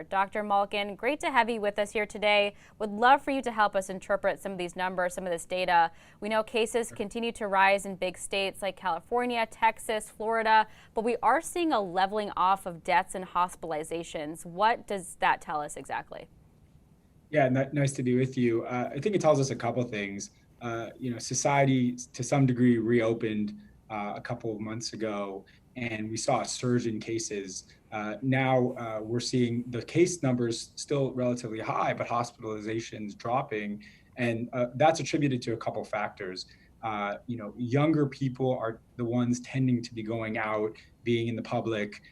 Dr. Malkin, great to have you with us here today. Would love for you to help us interpret some of these numbers, some of this data. We know cases continue to rise in big states like California, Texas, Florida, but we are seeing a leveling off of deaths and hospitalizations. What does that tell us exactly? Yeah, nice to be with you. I think it tells us a couple things. Society to some degree reopened a couple of months ago, and we saw a surge in cases. Now we're seeing the case numbers still relatively high, but hospitalizations dropping, and that's attributed to a couple factors. Younger people are the ones tending to be going out, being in the public.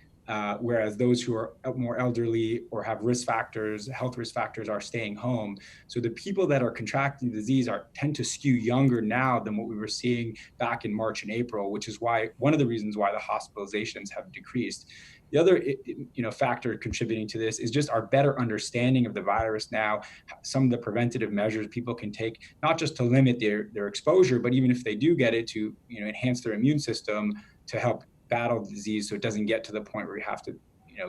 Whereas those who are more elderly or have risk factors, health risk factors, are staying home. So the people that are contracting the disease tend to skew younger now than what we were seeing back in March and April, which is why one of the reasons why the hospitalizations have decreased. The other factor contributing to this is just our better understanding of the virus now, some of the preventative measures people can take, not just to limit their exposure, but even if they do get it, to enhance their immune system to help battle the disease so it doesn't get to the point where you have to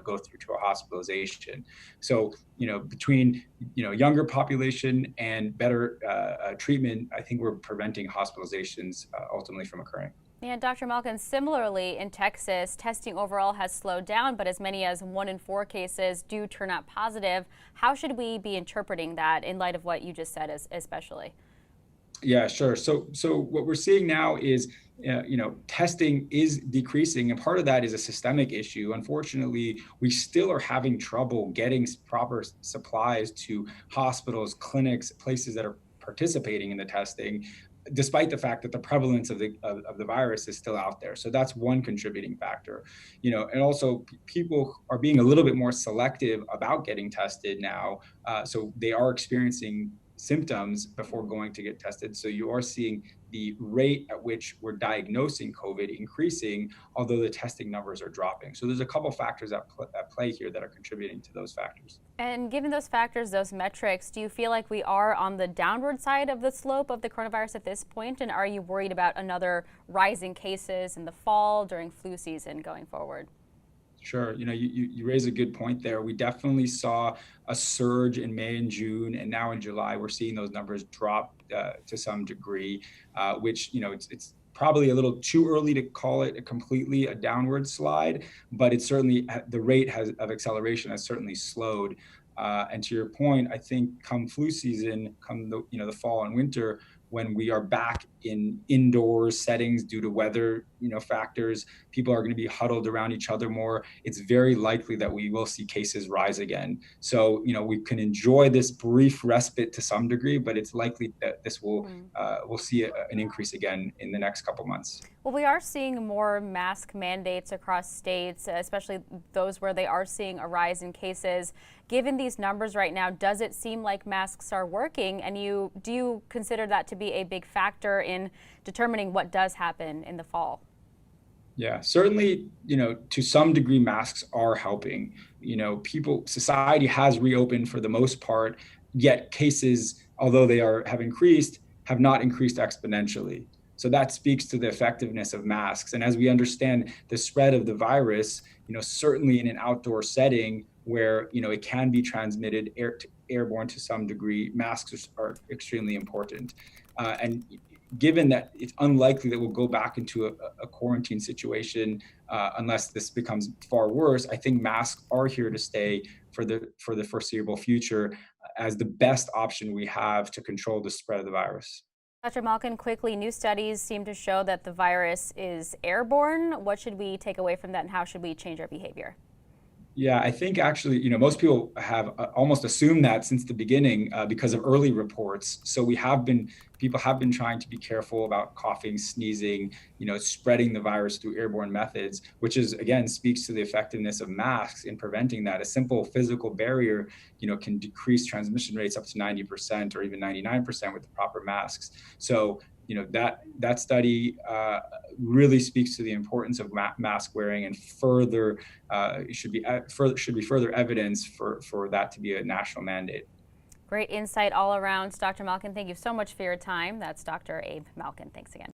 go through to a hospitalization. So between younger population and better treatment, I think we're preventing hospitalizations ultimately from occurring. And Dr. Malkin, similarly in Texas, testing overall has slowed down, but as many as 1 in 4 cases do turn out positive. How should we be interpreting that in light of what you just said, especially? Yeah, sure. So what we're seeing now is, testing is decreasing, and part of that is a systemic issue. Unfortunately, we still are having trouble getting proper supplies to hospitals, clinics, places that are participating in the testing, despite the fact that the prevalence of the virus is still out there. So that's one contributing factor. And also people are being a little bit more selective about getting tested now. So they are experiencing symptoms before going to get tested. So you are seeing the rate at which we're diagnosing COVID increasing, although the testing numbers are dropping. So there's a couple factors at play here that are contributing to those factors. And given those factors, those metrics, do you feel like we are on the downward side of the slope of the coronavirus at this point? And are you worried about another rise in cases in the fall during flu season going forward? Sure. You raise a good point there. We definitely saw a surge in May and June, and now in July, we're seeing those numbers drop to some degree, which, it's probably a little too early to call it completely a downward slide, but it's certainly the rate of acceleration has certainly slowed. And to your point, I think come flu season, come the fall and winter, when we are back in indoor settings due to weather, factors, people are going to be huddled around each other more. It's very likely that we will see cases rise again. So, we can enjoy this brief respite to some degree, but it's likely that this will we'll see an increase again in the next couple months. Well, we are seeing more mask mandates across states, especially those where they are seeing a rise in cases. Given these numbers right now, does it seem like masks are working? And do you consider that to be a big factor in determining what does happen in the fall? Yeah, certainly, to some degree, masks are helping. Society has reopened for the most part, yet cases, although have increased, have not increased exponentially. So that speaks to the effectiveness of masks. And as we understand the spread of the virus, certainly in an outdoor setting where, it can be transmitted airborne to some degree, masks are extremely important. And given that it's unlikely that we'll go back into a quarantine situation unless this becomes far worse, I think masks are here to stay for the foreseeable future as the best option we have to control the spread of the virus. Dr. Malkin, quickly, new studies seem to show that the virus is airborne. What should we take away from that, and how should we change our behavior? Yeah, I think actually, most people have almost assumed that since the beginning because of early reports. So people have been trying to be careful about coughing, sneezing, spreading the virus through airborne methods, which is, again, speaks to the effectiveness of masks in preventing that. A simple physical barrier, can decrease transmission rates up to 90% or even 99% with the proper masks. So, that study really speaks to the importance of mask wearing, and further should be further evidence for that to be a national mandate. Great insight all around. Dr. Malkin, thank you so much for your time. That's Dr. Abe Malkin. Thanks again.